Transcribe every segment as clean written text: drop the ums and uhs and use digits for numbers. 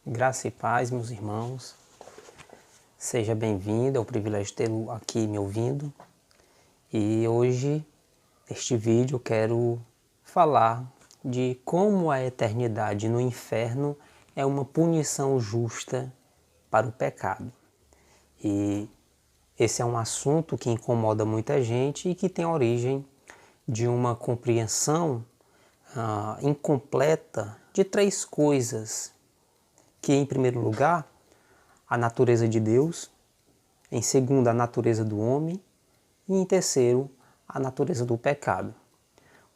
Graça e paz, meus irmãos. Seja bem-vindo, é um privilégio tê-lo aqui me ouvindo. E hoje, neste vídeo, eu quero falar de como a eternidade no inferno é uma punição justa para o pecado. E esse é um assunto que incomoda muita gente e que tem origem de uma compreensão incompleta de três coisas, que em primeiro lugar, a natureza de Deus, em segundo, a natureza do homem e em terceiro, a natureza do pecado.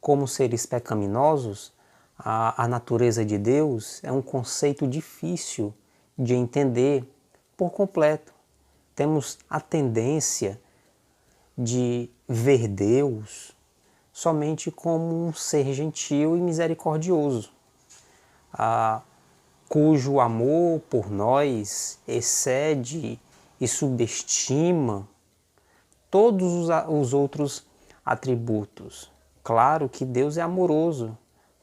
Como seres pecaminosos, a natureza de Deus é um conceito difícil de entender por completo. Temos a tendência de ver Deus somente como um ser gentil e misericordioso, cujo amor por nós excede e subestima todos os outros atributos. Claro que Deus é amoroso,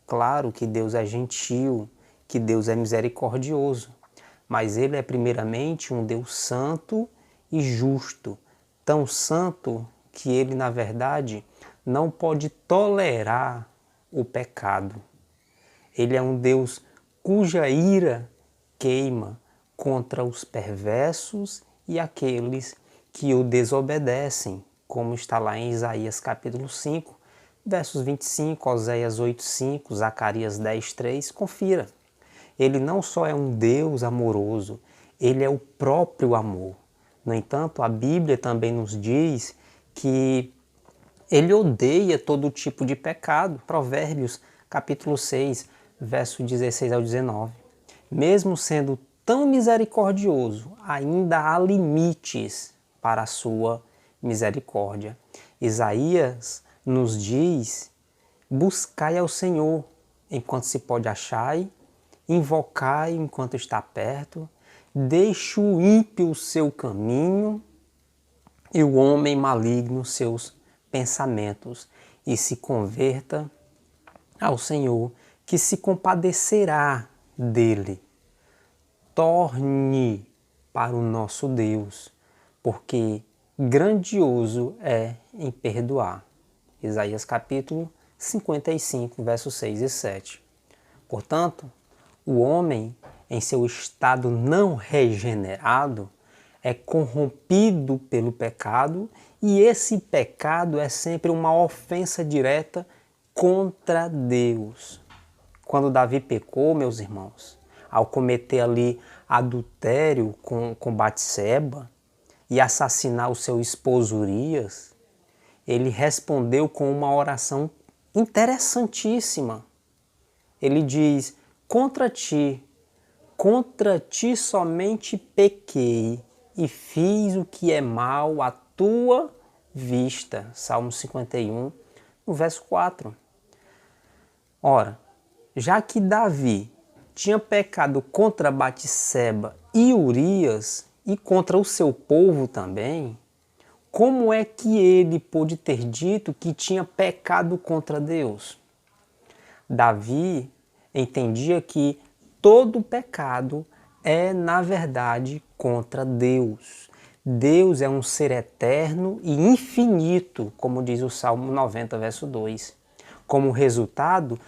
claro que Deus é gentil, que Deus é misericordioso, mas Ele é primeiramente um Deus santo e justo, tão santo que Ele, na verdade, não pode tolerar o pecado. Ele é um Deus cuja ira queima contra os perversos e aqueles que o desobedecem, como está lá em Isaías capítulo 5, versos 25, Oséias 8:5, Zacarias 10:3, confira. Ele não só é um Deus amoroso, ele é o próprio amor. No entanto, a Bíblia também nos diz que ele odeia todo tipo de pecado. Provérbios capítulo 6, verso 16 ao 19. Mesmo sendo tão misericordioso, ainda há limites para a sua misericórdia. Isaías nos diz: buscai ao Senhor enquanto se pode achar, invocai enquanto está perto, deixe o ímpio o seu caminho e o homem maligno seus pensamentos, e se converta ao Senhor, que se compadecerá dele. Torne para o nosso Deus, porque grandioso é em perdoar. Isaías capítulo 55, versos 6 e 7. Portanto, o homem, em seu estado não regenerado, é corrompido pelo pecado, e esse pecado é sempre uma ofensa direta contra Deus. Quando Davi pecou, meus irmãos, ao cometer ali adultério com Batseba e assassinar o seu esposo Urias, ele respondeu com uma oração interessantíssima. Ele diz: contra ti somente pequei e fiz o que é mal à tua vista. Salmo 51, no verso 4. Ora, já que Davi tinha pecado contra Batseba e Urias e contra o seu povo também, como é que ele pôde ter dito que tinha pecado contra Deus? Davi entendia que todo pecado é, na verdade, contra Deus. Deus é um ser eterno e infinito, como diz o Salmo 90, verso 2. Como resultado,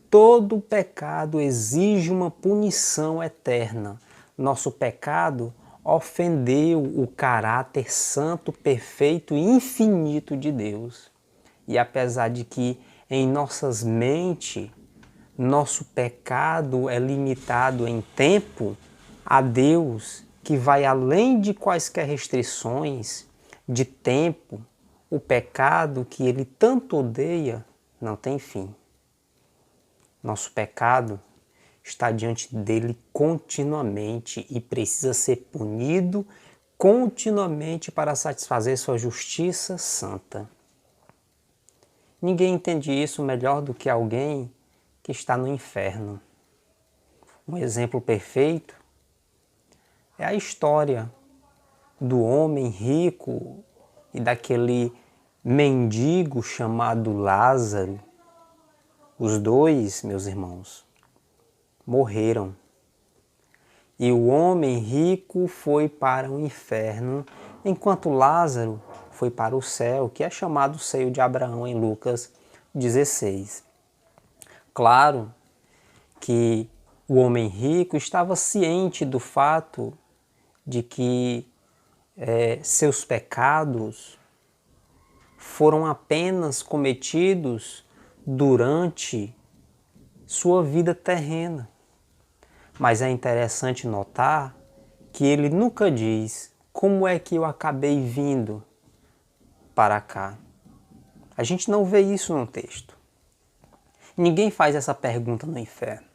todo pecado exige uma punição eterna. Nosso pecado ofendeu o caráter santo, perfeito e infinito de Deus. E apesar de que em nossas mentes nosso pecado é limitado em tempo, a Deus, que vai além de quaisquer restrições de tempo, o pecado que Ele tanto odeia não tem fim. Nosso pecado está diante dele continuamente e precisa ser punido continuamente para satisfazer sua justiça santa. Ninguém entende isso melhor do que alguém que está no inferno. Um exemplo perfeito é a história do homem rico e daquele mendigo chamado Lázaro. Os dois, meus irmãos, morreram. e o homem rico foi para o inferno, enquanto Lázaro foi para o céu, que é chamado seio de Abraão em Lucas 16. Claro que o homem rico estava ciente do fato de que seus pecados foram apenas cometidos durante sua vida terrena. Mas é interessante notar que ele nunca diz como é que eu acabei vindo para cá. A gente não vê isso no texto. Ninguém faz essa pergunta no inferno.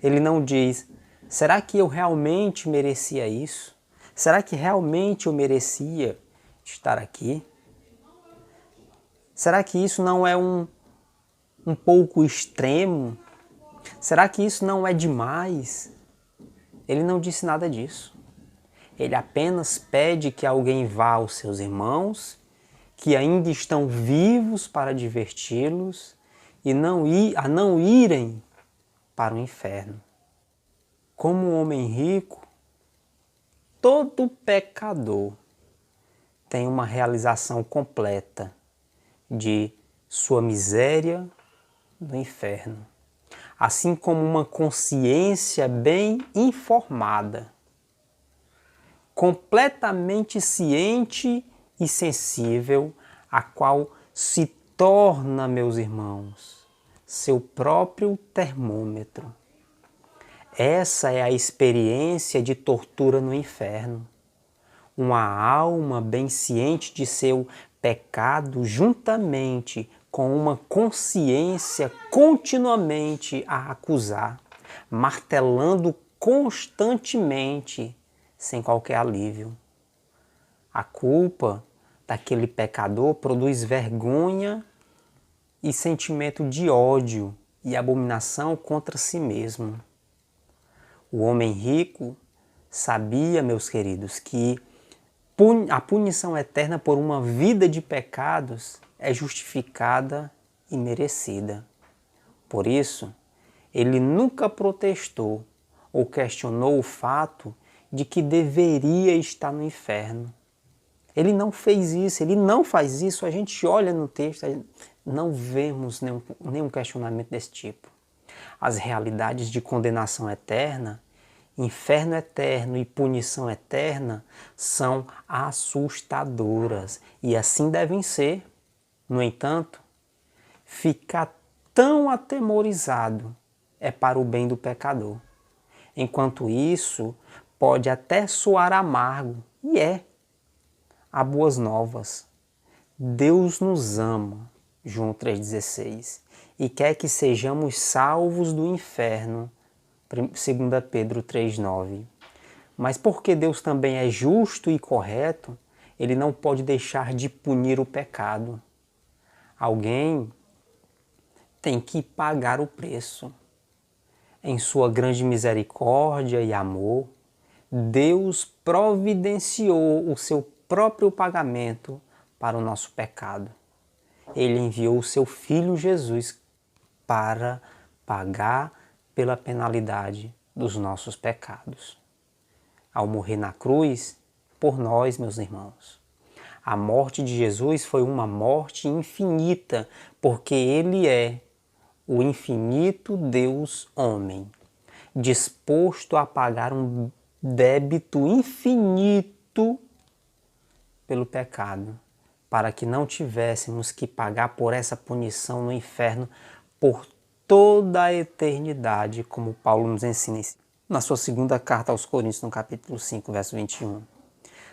Ele não diz, será que eu realmente merecia isso? Será que realmente eu merecia estar aqui? Será que isso não é um pouco extremo? Será que isso não é demais? Ele não disse nada disso. Ele apenas pede que alguém vá aos seus irmãos, que ainda estão vivos para diverti-los e não irem para o inferno. Como um homem rico, todo pecador tem uma realização completa de sua miséria no inferno, assim como uma consciência bem informada, completamente ciente e sensível, a qual se torna, meus irmãos, seu próprio termômetro. Essa é a experiência de tortura no inferno. Uma alma bem ciente de seu pecado, juntamente com uma consciência continuamente a acusar, martelando constantemente, sem qualquer alívio. A culpa daquele pecador produz vergonha e sentimento de ódio e abominação contra si mesmo. O homem rico sabia, meus queridos, que a punição eterna por uma vida de pecados é justificada e merecida. Por isso, ele nunca protestou ou questionou o fato de que deveria estar no inferno. Ele não fez isso, ele não faz isso. A gente olha no texto, não vemos nenhum questionamento desse tipo. As realidades de condenação eterna, inferno eterno e punição eterna são assustadoras e assim devem ser. No entanto, ficar tão atemorizado é para o bem do pecador. Enquanto isso, pode até soar amargo, e é. Há boas novas. Deus nos ama, João 3,16, e quer que sejamos salvos do inferno, 2 Pedro 3,9. Mas porque Deus também é justo e correto, Ele não pode deixar de punir o pecado. Alguém tem que pagar o preço. Em sua grande misericórdia e amor, Deus providenciou o seu próprio pagamento para o nosso pecado. Ele enviou o seu Filho Jesus para pagar pela penalidade dos nossos pecados. Ao morrer na cruz, por nós, meus irmãos. A morte de Jesus foi uma morte infinita, porque Ele é o infinito Deus homem, disposto a pagar um débito infinito pelo pecado, para que não tivéssemos que pagar por essa punição no inferno por toda a eternidade, como Paulo nos ensina na sua segunda carta aos Coríntios, no capítulo 5, verso 21.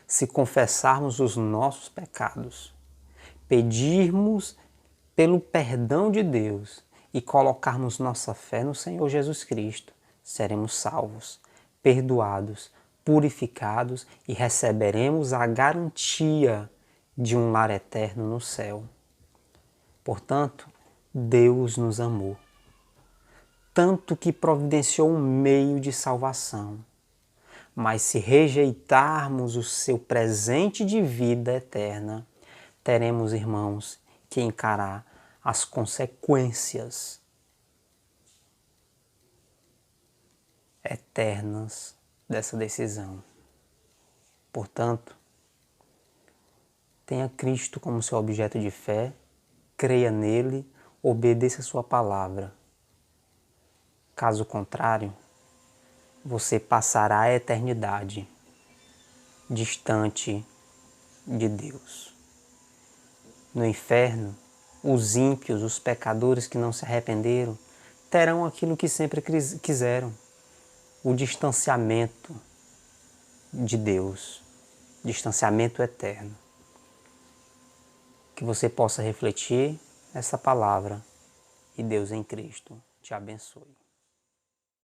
Se confessarmos os nossos pecados, pedirmos pelo perdão de Deus e colocarmos nossa fé no Senhor Jesus Cristo, seremos salvos, perdoados, purificados e receberemos a garantia de um lar eterno no céu. Portanto, Deus nos amou, tanto que providenciou um meio de salvação. Mas se rejeitarmos o seu presente de vida eterna, teremos, irmãos, que encarar as consequências eternas dessa decisão. Portanto, tenha Cristo como seu objeto de fé, creia nele, obedeça a sua palavra. Caso contrário, você passará a eternidade distante de Deus. No inferno, os ímpios, os pecadores que não se arrependeram, terão aquilo que sempre quiseram: o distanciamento de Deus, distanciamento eterno. Que você possa refletir essa palavra e Deus em Cristo te abençoe.